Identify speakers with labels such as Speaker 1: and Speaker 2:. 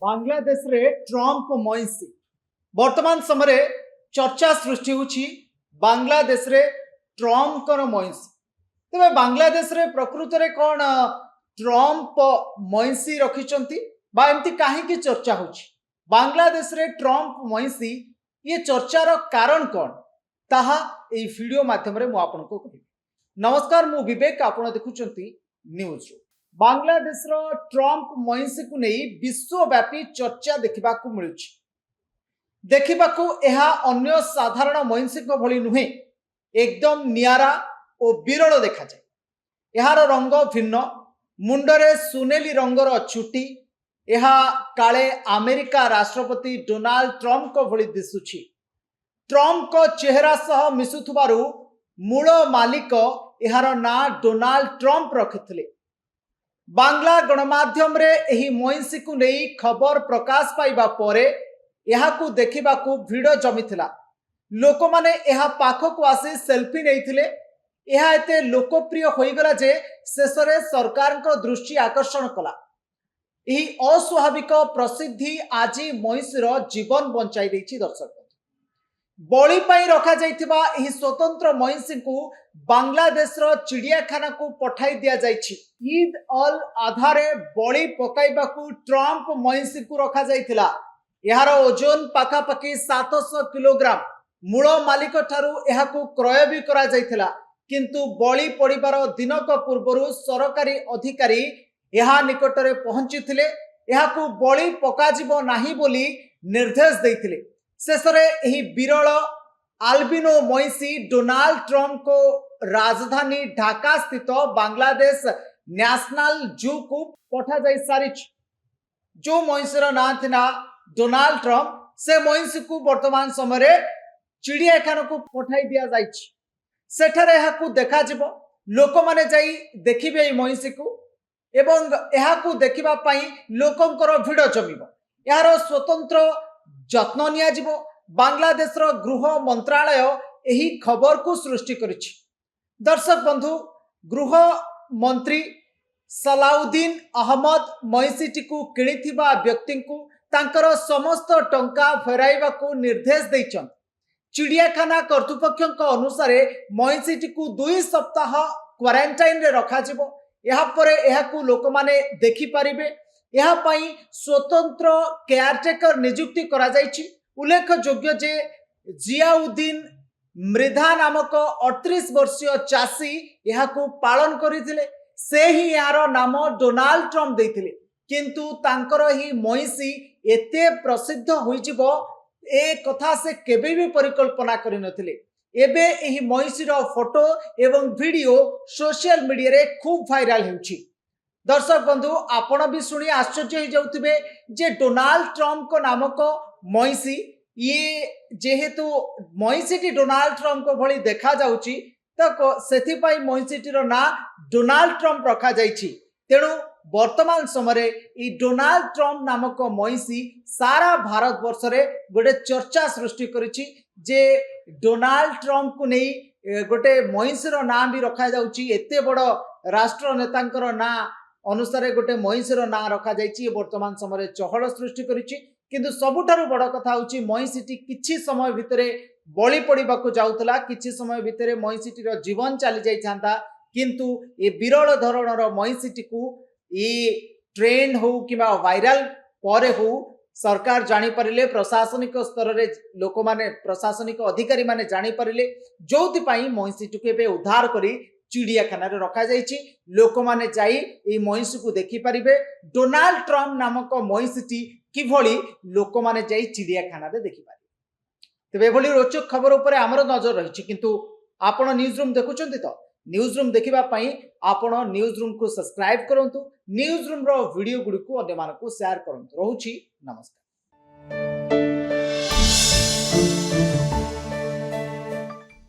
Speaker 1: बांग्लादेश रे ट्रम्प मईसी वर्तमान समय चर्चा सृष्टि होछि बांग्लादेश रे ट्रम्प कर मईसी। तेरे बांग्लादेश रे प्रकृत रे कौन ट्रम्प मईसी रखिचंती बा एमती काहे चर्चा होछि बांग्लादेश रे ट्रम्प मईसी ये चर्चार कारण कौन ताहा एई वीडियो माध्यम रे मु आपनको कहि। नमस्कार, मु विवेक, आपण देखुचंती न्यूज रो। बांग्लादेश रो ट्रम्प मईसी को नहीं विश्वव्यापी चर्चा देखा मिलुछि। देखा यह अन्य साधारण मईसी भली नुहे, एकदम नियारा और विरल देखा जाए। यार रंग भिन्न, मुंडरे सुनेली रंगर चुटी, यह काले अमेरिका राष्ट्रपति डोनाल्ड ट्रम्प को भली दिसुछि। ट्रम्प को चेहरा सह मिसुथुबारु मूल मालिक यार ना डोनाल्ड ट्रम्प रखिथिले। बांग्ला गणमाध्यम रे एही मईसी को नहीं खबर प्रकाश पाइबा परे यहाकू देखिबाकू भिड़ जमीथिला। लोक माने यहा पाखकू आसी सेल्फी नैथिले। यहा एते लोकप्रिय होईगला जे शेषरे सरकार को दृष्टि आकर्षण कला। एही अस्वाभाविक प्रसिद्धि आज मईसीर जीवन बंचाई देछि। दर्शक बलि पाई रखा जाइथिबा एही स्वतंत्र मईसी को बांग्लादेश चिड़ियाखाना को पठाई दिया जाइछि। ईद अल आधारे बलि पकाइबाकू ट्रम्प मईसी को रखा जाइथिला। यार ओजन पाखापाखि 700 किलोग्राम। मूल मालिक ठारू एहाकू क्रय भी करा जाइथिला, किंतु बलि पड़िबार दिनक पूर्वरु सरकारी अधिकारी यहा निकटरे पहुंचीथिले। एहाकू बलि पकाजिबो नाही बोली निर्देश देइथिले। शेषरे एही विरल आल्बिनो मईसी डोनाल्ड ट्रम्प को राजधानी ढाका स्थित बांग्लादेश नेशनल जू को पठा जाई सारी। जो मईसीर ना थिना डोनाल्ड ट्रम्प, से मईसी को वर्तमान समय चिड़ियाखाना को पठाई दिया जाइछि। सेठारे एहाकू देखा जिवो, लोक माने जाई देखिबे मईसी को एवं एहाकू देखिबा पई लोकंकर भिड़ जमिबो। यार स्वतंत्र जत्न निया जिवो। बांग्लादेश गृह मंत्रालय एही खबर को सृष्टि करिछि। दर्शक बंधु, गृह मंत्री सलाउद्दीन अहमद मईसीटी को किणिथिबा व्यक्ति को तांकर समस्त टंका फेराइबा को निर्देश दैछन। चिड़ियाखाना कर्तृपक्ष अनुसार मईसीटी को 2 सप्ताह क्वारंटाइन रे रखा जिवो। यहाँ परे एहाकू लोक माने देखि पारिबे। यहाँ पई स्वतंत्र केयरटेकर नियुक्ति करा जाइछि। उल्लेख योग्य जे जियाउद्दीन मृधा नामक 38 वर्षीय चाषी यहाकू पालन करथिले। से ही यार नाम डोनाल्ड ट्रम्प देथिले, किंतु तांकर ही मईसी एते प्रसिद्ध होइजिबो ए कथा से केबे भी परिकल्पना करि नथिले। एबे एही मईसीर फोटो एवं वीडियो सोशल मीडिया रे खूब वायरल हेउछि। दर्शक बंधु, आपण भी शुणी आश्चर्य हो जाउथिबे जे डोनाल्ड ट्रम्प को नामक मईसी, ये जेहेतु मईसीटी डोनाल्ड ट्रम्प को भली देखा जाउछि तो सेथि पई मईसीटीर ना डोनाल्ड ट्रम्प रखा जाइछि। तेणु वर्तमान समय ई डोनाल्ड ट्रम्प नामक मईसी सारा भारत वर्ष रे गोटे चर्चा सृष्टि करिछि जे डोनाल्ड ट्रम्प को नहीं गोटे मईसीर ना भी रखा जाउछि। एते बड़ राष्ट्र नेतांकर ना अनुसार गोटे मईसीर ना रखा जाइछि। वर्तमान समय चहल सृष्टि करिछि, किंतु सबुठारु बड़ कथा होछि मईसीटी किछि समय भितरे बलि पड़िबाकू जाउतला। किछि समय भितरे मईसीटीर जीवन चली जाई थांता, किंतु ए विरल धरणर मईसीटी को ए ट्रेंड हो किबा वायरल परे हो सरकार जानी परिले, प्रशासनिक स्तर रे लोक माने प्रशासनिक अधिकारी माने जानी परिले, जोथि पई मईसीटी को एबे उद्धार करी चिड़ियाखाना रे रखा जाइछि। लोक माने जाई ए मईसी को देखि परिबे। डोनाल्ड ट्रम्प नामक मईसीटी किभली लोक माने जाई चिड़ियाखाना रे देखि पारिबे। तेबे एभली रोचक खबर उपरे हमर नजर रहिछि, किंतु आपण न्यूज रूम देखुचंती तो न्यूज रूम देखिबा पई आपण न्यूज रूम को सब्सक्राइब करंतु। न्यूज रूम रो वीडियो गुडी को अन्य मानकु शेयर करंतु। रहूछि नमस्कार।